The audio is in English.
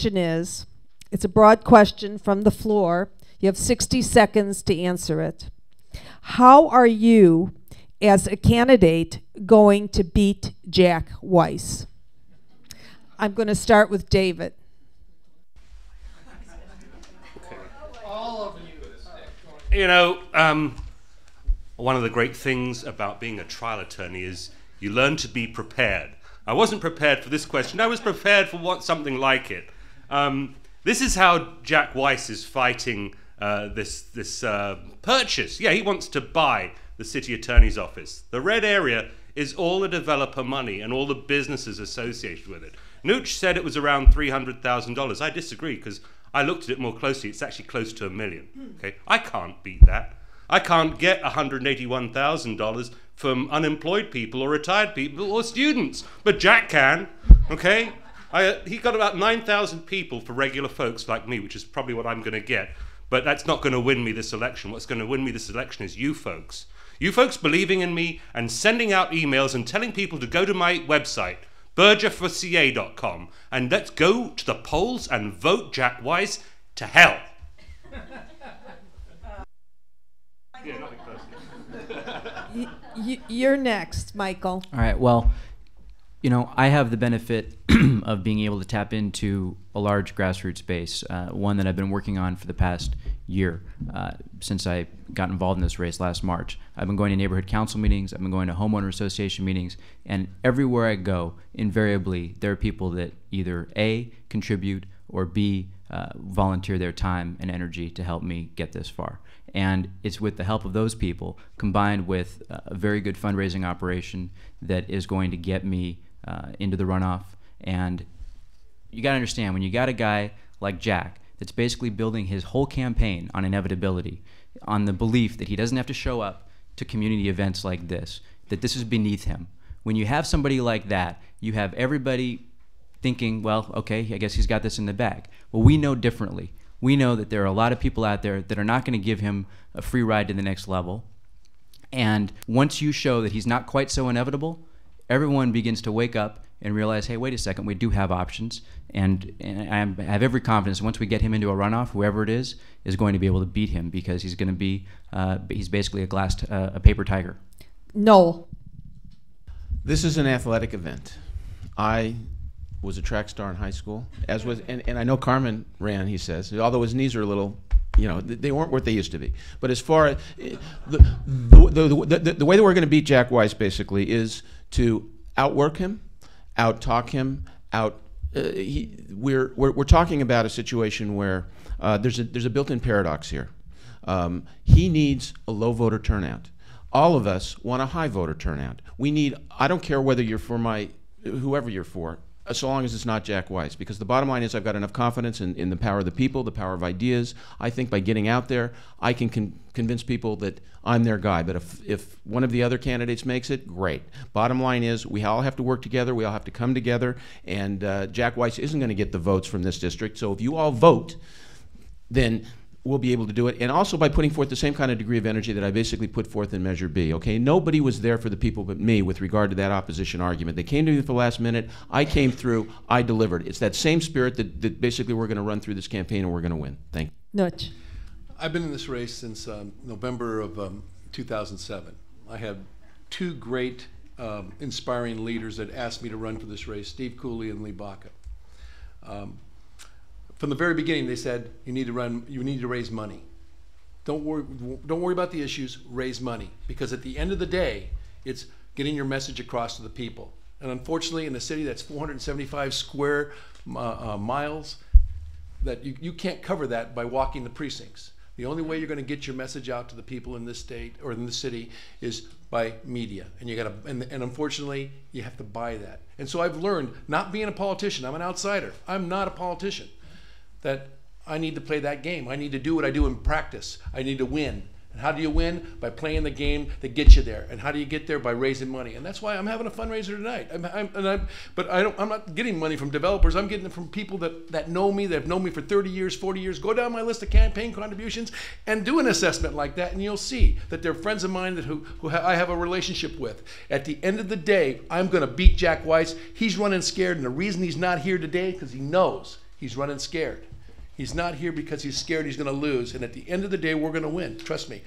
question is, it's a broad question from the floor. You have 60 seconds to answer it. How are you, as a candidate, going to beat Jack Weiss? I'm going to start with David. All of you. You know, one of the great things about being a trial attorney is you learn to be prepared. I wasn't prepared for this question. I was prepared for something like it. This is how Jack Weiss is fighting this purchase. Yeah, he wants to buy the city attorney's office. The red area is all the developer money and all the businesses associated with it. Nooch said it was around $300,000. I disagree, because I looked at it more closely. It's actually close to $1 million. Okay, I can't beat that. I can't get $181,000 from unemployed people or retired people or students, but Jack can. Okay, he got about 9,000 people for regular folks like me, which is probably what I'm going to get. But that's not going to win me this election. What's going to win me this election is you folks. You folks believing in me and sending out emails and telling people to go to my website, bergerforca.com, and let's go to the polls and vote Jack Weiss to hell. Yeah, nothing personal. You're next, Michael. All right, well, you know, I have the benefit of being able to tap into a large grassroots base, one that I've been working on for the past year since I got involved in this race last March. I've been going to neighborhood council meetings, I've been going to homeowner association meetings, and everywhere I go, invariably, there are people that either A, contribute, or B, volunteer their time and energy to help me get this far. And it's with the help of those people, combined with a very good fundraising operation, that is going to get me into the runoff. And you got to understand, when you got a guy like Jack that's basically building his whole campaign on inevitability, on the belief that he doesn't have to show up to community events like this, that this is beneath him. When you have somebody like that, you have everybody thinking, well, okay, I guess he's got this in the bag. Well, we know differently. We know that there are a lot of people out there that are not going to give him a free ride to the next level. And once you show that he's not quite so inevitable, everyone begins to wake up and realize, hey, wait a second, we do have options. And I have every confidence once we get him into a runoff, whoever it is going to be able to beat him, because he's going to be, he's basically a paper tiger. Noel. This is an athletic event. I was a track star in high school, as was, and I know Carmen ran, he says, although his knees are a little, you know, they weren't what they used to be. But as far as the way that we're going to beat Jack Weiss, basically, is to outwork him, out-talk him, we're talking about a situation where there's a built-in paradox here. He needs a low voter turnout. All of us want a high voter turnout. We need, I don't care whether you're for whoever you're for, so long as it's not Jack Weiss, because the bottom line is I've got enough confidence in the power of the people, the power of ideas. I think by getting out there, I can convince people that I'm their guy. But if one of the other candidates makes it, great. Bottom line is we all have to work together, we all have to come together, and Jack Weiss isn't going to get the votes from this district. So if you all vote, then we'll be able to do it, and also by putting forth the same kind of degree of energy that I basically put forth in Measure B, okay? Nobody was there for the people but me with regard to that opposition argument. They came to me at the last minute, I came through, I delivered. It's that same spirit that basically we're going to run through this campaign and we're going to win. Thank you. Nooch. I've been in this race since November of 2007. I had two great inspiring leaders that asked me to run for this race, Steve Cooley and Lee Baca. From the very beginning, they said, you need to raise money. Don't worry about the issues, raise money. Because at the end of the day, it's getting your message across to the people. And unfortunately, in a city that's 475 square miles, that you can't cover that by walking the precincts. The only way you're going to get your message out to the people in this state or in this city is by media, and you got to, and unfortunately, you have to buy that. And so I've learned, not being a politician, I'm an outsider. I'm not a politician. That I need to play that game. I need to do what I do in practice. I need to win. And how do you win? By playing the game that gets you there. And how do you get there? By raising money. And that's why I'm having a fundraiser tonight. I'm not getting money from developers. I'm getting it from people that know me, that have known me for 30 years, 40 years. Go down my list of campaign contributions and do an assessment like that, and you'll see that they're friends of mine who I have a relationship with. At the end of the day, I'm going to beat Jack Weiss. He's running scared, and the reason he's not here today is because he knows He's running scared. He's not here because he's scared he's going to lose. And at the end of the day, we're going to win. Trust me.